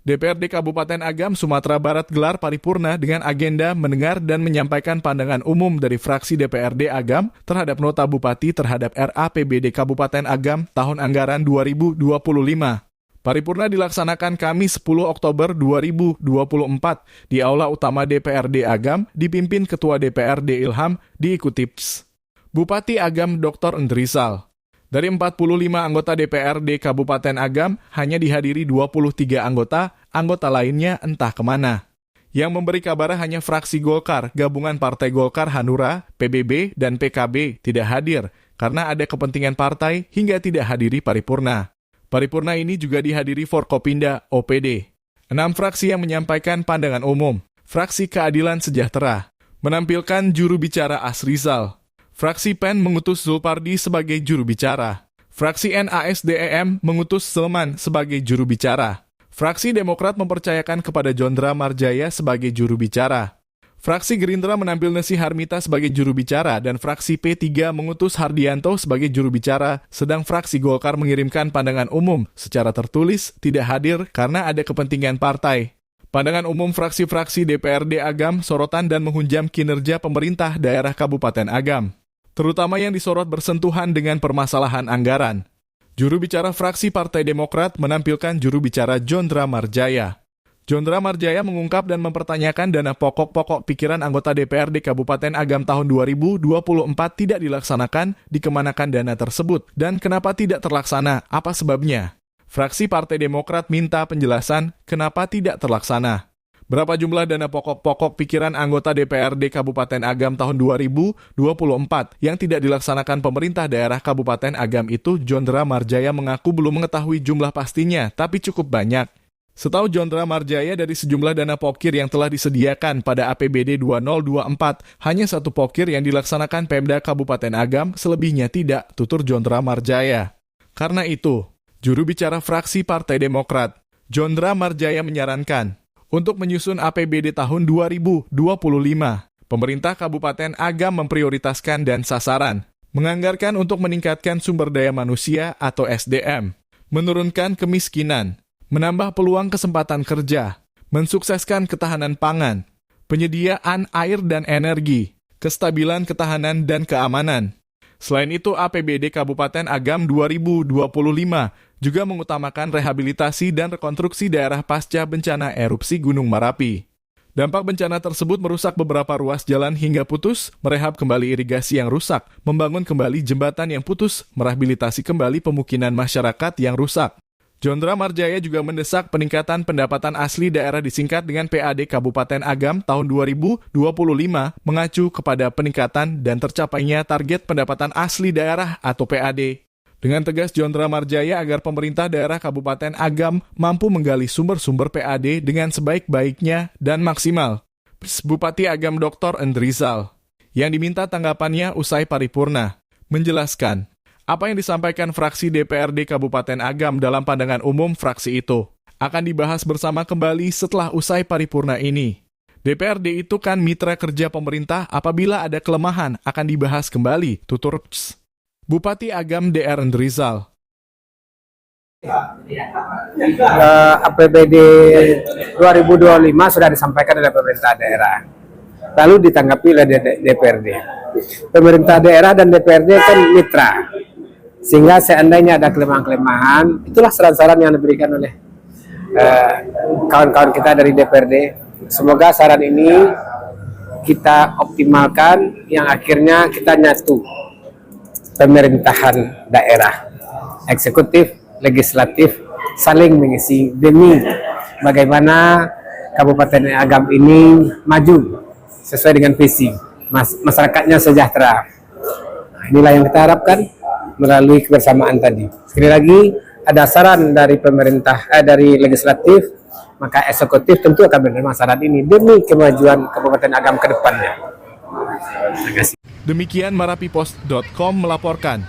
DPRD Kabupaten Agam, Sumatera Barat gelar paripurna dengan agenda mendengar dan menyampaikan pandangan umum dari fraksi DPRD Agam terhadap nota Bupati terhadap RAPBD Kabupaten Agam tahun anggaran 2025. Paripurna dilaksanakan Kamis 10 Oktober 2024 di Aula Utama DPRD Agam dipimpin Ketua DPRD Ilham diikuti Bupati Agam Dr. Endrisal. Dari 45 anggota DPRD Kabupaten Agam, hanya dihadiri 23 anggota lainnya entah kemana. Yang memberi kabar hanya fraksi Golkar, gabungan Partai Golkar Hanura, PBB, dan PKB tidak hadir karena ada kepentingan partai hingga tidak hadiri paripurna. Paripurna ini juga dihadiri Forkopinda OPD. 6 fraksi yang menyampaikan pandangan umum. Fraksi Keadilan Sejahtera menampilkan juru bicara Asrizal. Fraksi PEN mengutus Zulpardi sebagai juru bicara. Fraksi NASDEM mengutus Selman sebagai juru bicara. Fraksi Demokrat mempercayakan kepada Jondra Marjaya sebagai juru bicara. Fraksi Gerindra menampil Nesi Harmita sebagai juru bicara dan fraksi P3 mengutus Hardianto sebagai juru bicara, sedang fraksi Golkar mengirimkan pandangan umum secara tertulis tidak hadir karena ada kepentingan partai. Pandangan umum fraksi-fraksi DPRD Agam sorotan dan menghunjam kinerja pemerintah daerah Kabupaten Agam, terutama yang disorot bersentuhan dengan permasalahan anggaran. Juru bicara fraksi Partai Demokrat menampilkan juru bicara Jondra Marjaya. Jondra Marjaya mengungkap dan mempertanyakan dana pokok-pokok pikiran anggota DPRD Kabupaten Agam tahun 2024 tidak dilaksanakan, dikemanakan dana tersebut, dan kenapa tidak terlaksana, apa sebabnya. Fraksi Partai Demokrat minta penjelasan kenapa tidak terlaksana. Berapa jumlah dana pokok-pokok pikiran anggota DPRD Kabupaten Agam tahun 2024 yang tidak dilaksanakan pemerintah daerah Kabupaten Agam itu, Jondra Marjaya mengaku belum mengetahui jumlah pastinya, tapi cukup banyak. Setahu Jondra Marjaya, dari sejumlah dana pokir yang telah disediakan pada APBD 2024, hanya satu pokir yang dilaksanakan Pemda Kabupaten Agam, selebihnya tidak, tutur Jondra Marjaya. Karena itu, juru bicara fraksi Partai Demokrat, Jondra Marjaya menyarankan, untuk menyusun APBD tahun 2025, pemerintah Kabupaten Agam memprioritaskan dan sasaran, menganggarkan untuk meningkatkan sumber daya manusia atau SDM, menurunkan kemiskinan, menambah peluang kesempatan kerja, mensukseskan ketahanan pangan, penyediaan air dan energi, kestabilan ketahanan dan keamanan. Selain itu, APBD Kabupaten Agam 2025 juga mengutamakan rehabilitasi dan rekonstruksi daerah pasca bencana erupsi Gunung Merapi. Dampak bencana tersebut merusak beberapa ruas jalan hingga putus, merehab kembali irigasi yang rusak, membangun kembali jembatan yang putus, merehabilitasi kembali pemukiman masyarakat yang rusak. Jondra Marjaya juga mendesak peningkatan pendapatan asli daerah disingkat dengan PAD Kabupaten Agam tahun 2025 mengacu kepada peningkatan dan tercapainya target pendapatan asli daerah atau PAD. Dengan tegas Jondra Marjaya agar pemerintah daerah Kabupaten Agam mampu menggali sumber-sumber PAD dengan sebaik-baiknya dan maksimal. Bupati Agam Dr. Endrisal, yang diminta tanggapannya usai paripurna, menjelaskan apa yang disampaikan fraksi DPRD Kabupaten Agam dalam pandangan umum fraksi itu akan dibahas bersama kembali setelah usai paripurna ini. DPRD itu kan mitra kerja pemerintah, apabila ada kelemahan akan dibahas kembali, tutur Bupati Agam Dr. Endrisal. APBD 2025 sudah disampaikan oleh pemerintah daerah, lalu ditanggapi oleh DPRD. Pemerintah daerah dan DPRD kan mitra, sehingga seandainya ada kelemahan-kelemahan, itulah saran-saran yang diberikan oleh kawan-kawan kita dari DPRD. Semoga saran ini kita optimalkan, yang akhirnya kita nyatu pemerintahan daerah, eksekutif, legislatif, saling mengisi demi bagaimana Kabupaten Agam ini maju sesuai dengan visi masyarakatnya sejahtera. Inilah yang kita harapkan melalui kebersamaan tadi. Sekali lagi, ada saran dari pemerintah, dari legislatif, maka eksekutif tentu akan menerima saran ini demi kemajuan Kabupaten Agam ke depannya. Terima kasih. Demikian marapipost.com melaporkan.